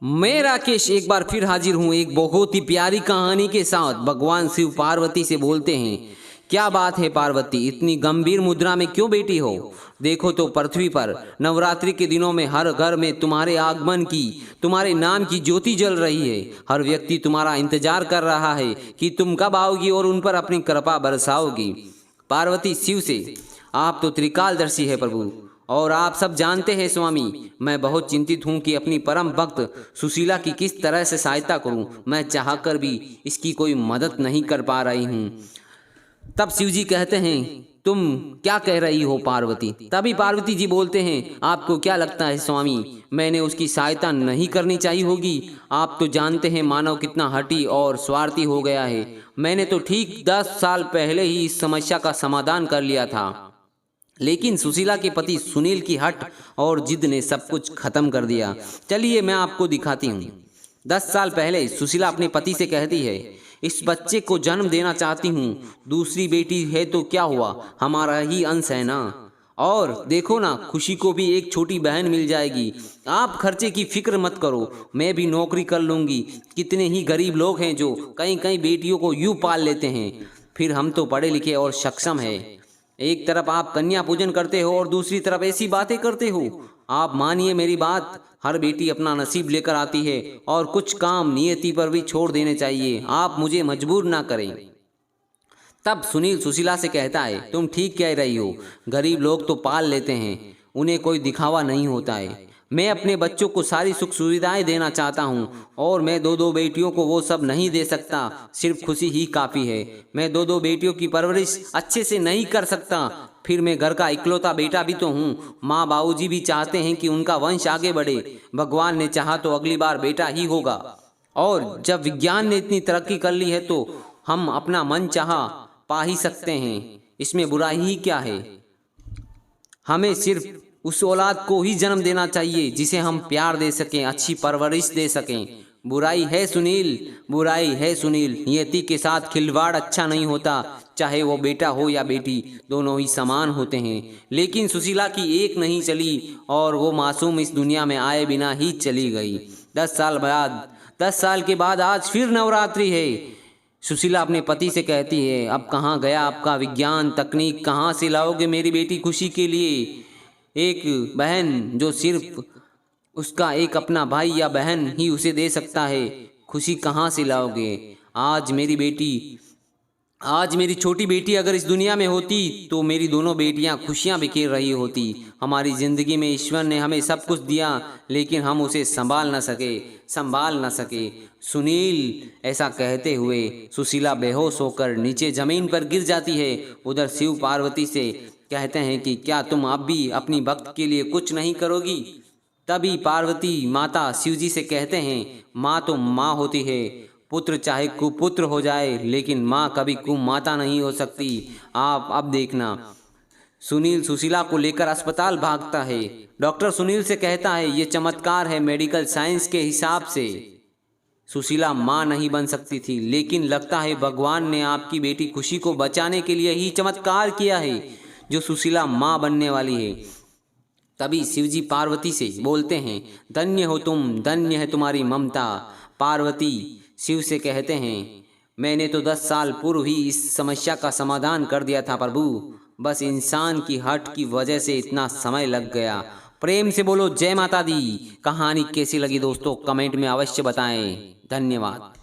मैं राकेश एक बार फिर हाजिर हूँ एक बहुत ही प्यारी कहानी के साथ। भगवान शिव पार्वती से बोलते हैं, क्या बात है पार्वती, इतनी गंभीर मुद्रा में क्यों बैठी हो? देखो तो पृथ्वी पर नवरात्रि के दिनों में हर घर में तुम्हारे आगमन की, तुम्हारे नाम की ज्योति जल रही है। हर व्यक्ति तुम्हारा इंतजार कर रहा है कि तुम कब आओगी और उन पर अपनी कृपा बरसाओगी। पार्वती शिव से, आप तो त्रिकालदर्शी है प्रभु, और आप सब जानते हैं स्वामी, मैं बहुत चिंतित हूँ कि अपनी परम भक्त सुशीला की किस तरह से सहायता करूँ। मैं चाहकर भी इसकी कोई मदद नहीं कर पा रही हूँ। तब शिव जी कहते हैं, तुम क्या कह रही हो पार्वती? तभी पार्वती जी बोलते हैं, आपको क्या लगता है स्वामी, मैंने उसकी सहायता नहीं करनी चाहिए होगी? आप तो जानते हैं मानव कितना हठी और स्वार्थी हो गया है। मैंने तो ठीक 10 साल पहले ही इस समस्या का समाधान कर लिया था, लेकिन सुशीला के पति सुनील की हट और जिद ने सब कुछ खत्म कर दिया। चलिए मैं आपको दिखाती हूँ। 10 साल पहले सुशीला अपने पति से कहती है, इस बच्चे को जन्म देना चाहती हूँ, दूसरी बेटी है तो क्या हुआ, हमारा ही अंश है ना। और देखो ना, खुशी को भी एक छोटी बहन मिल जाएगी। आप खर्चे की फिक्र मत करो, मैं भी नौकरी कर लूँगी। कितने ही गरीब लोग हैं जो कई कई बेटियों को यूँ पाल लेते हैं, फिर हम तो पढ़े लिखे और सक्षम हैं। एक तरफ आप कन्या पूजन करते हो और दूसरी तरफ ऐसी बातें करते हो। आप मानिए मेरी बात, हर बेटी अपना नसीब लेकर आती है और कुछ काम नियति पर भी छोड़ देने चाहिए। आप मुझे मजबूर ना करें। तब सुनील सुशीला से कहता है, तुम ठीक कह रही हो, गरीब लोग तो पाल लेते हैं, उन्हें कोई दिखावा नहीं होता है। मैं अपने बच्चों को सारी सुख सुविधाएं देना चाहता हूँ और मैं दो बेटियों को वो सब नहीं दे सकता, सिर्फ खुशी ही काफ़ी है। मैं दो बेटियों की परवरिश अच्छे से नहीं कर सकता, फिर मैं घर का इकलौता बेटा भी तो हूँ। माँ बाबूजी भी चाहते हैं कि उनका वंश आगे बढ़े। भगवान ने चाहा तो अगली बार बेटा ही होगा, और जब विज्ञान ने इतनी तरक्की कर ली है तो हम अपना मन चाहा पा ही सकते हैं, इसमें बुराई ही क्या है। हमें सिर्फ उस औलाद को ही जन्म देना चाहिए जिसे हम प्यार दे सकें, अच्छी परवरिश दे सकें। बुराई है सुनील, बुराई है सुनील, नियति के साथ खिलवाड़ अच्छा नहीं होता, चाहे वो बेटा हो या बेटी, दोनों ही समान होते हैं। लेकिन सुशीला की एक नहीं चली और वो मासूम इस दुनिया में आए बिना ही चली गई। 10 साल के बाद आज फिर नवरात्रि है। सुशीला अपने पति से कहती है, अब कहाँ गया आपका विज्ञान तकनीक, कहाँ से लाओगे मेरी बेटी खुशी के लिए एक बहन जो सिर्फ उसका एक अपना भाई या बहन ही उसे दे सकता है? खुशी कहाँ से लाओगे? आज मेरी छोटी बेटी अगर इस दुनिया में होती तो मेरी दोनों बेटियां खुशियां बिखेर रही होती। हमारी ज़िंदगी में ईश्वर ने हमें सब कुछ दिया, लेकिन हम उसे संभाल न सके। सुनील, ऐसा कहते हुए सुशीला बेहोश होकर नीचे ज़मीन पर गिर जाती है। उधर शिव पार्वती से कहते हैं कि क्या तुम अब भी अपनी भक्त के लिए कुछ नहीं करोगी? तभी पार्वती माता शिव जी से कहते हैं, माँ तो माँ होती है, पुत्र चाहे कुपुत्र हो जाए, लेकिन माँ कभी कुमाता नहीं हो सकती। आप अब देखना। सुनील सुशीला को लेकर अस्पताल भागता है। डॉक्टर सुनील से कहता है, ये चमत्कार है, मेडिकल साइंस के हिसाब से सुशीला माँ नहीं बन सकती थी, लेकिन लगता है भगवान ने आपकी बेटी खुशी को बचाने के लिए ही चमत्कार किया है, जो सुशीला माँ बनने वाली है। तभी शिवजी पार्वती से बोलते हैं, धन्य हो तुम, धन्य है तुम्हारी ममता। पार्वती शिव से कहते हैं, मैंने तो 10 साल पूर्व ही इस समस्या का समाधान कर दिया था प्रभु, बस इंसान की हट की वजह से इतना समय लग गया। प्रेम से बोलो जय माता दी। कहानी कैसी लगी दोस्तों, कमेंट में अवश्य बताएं। धन्यवाद।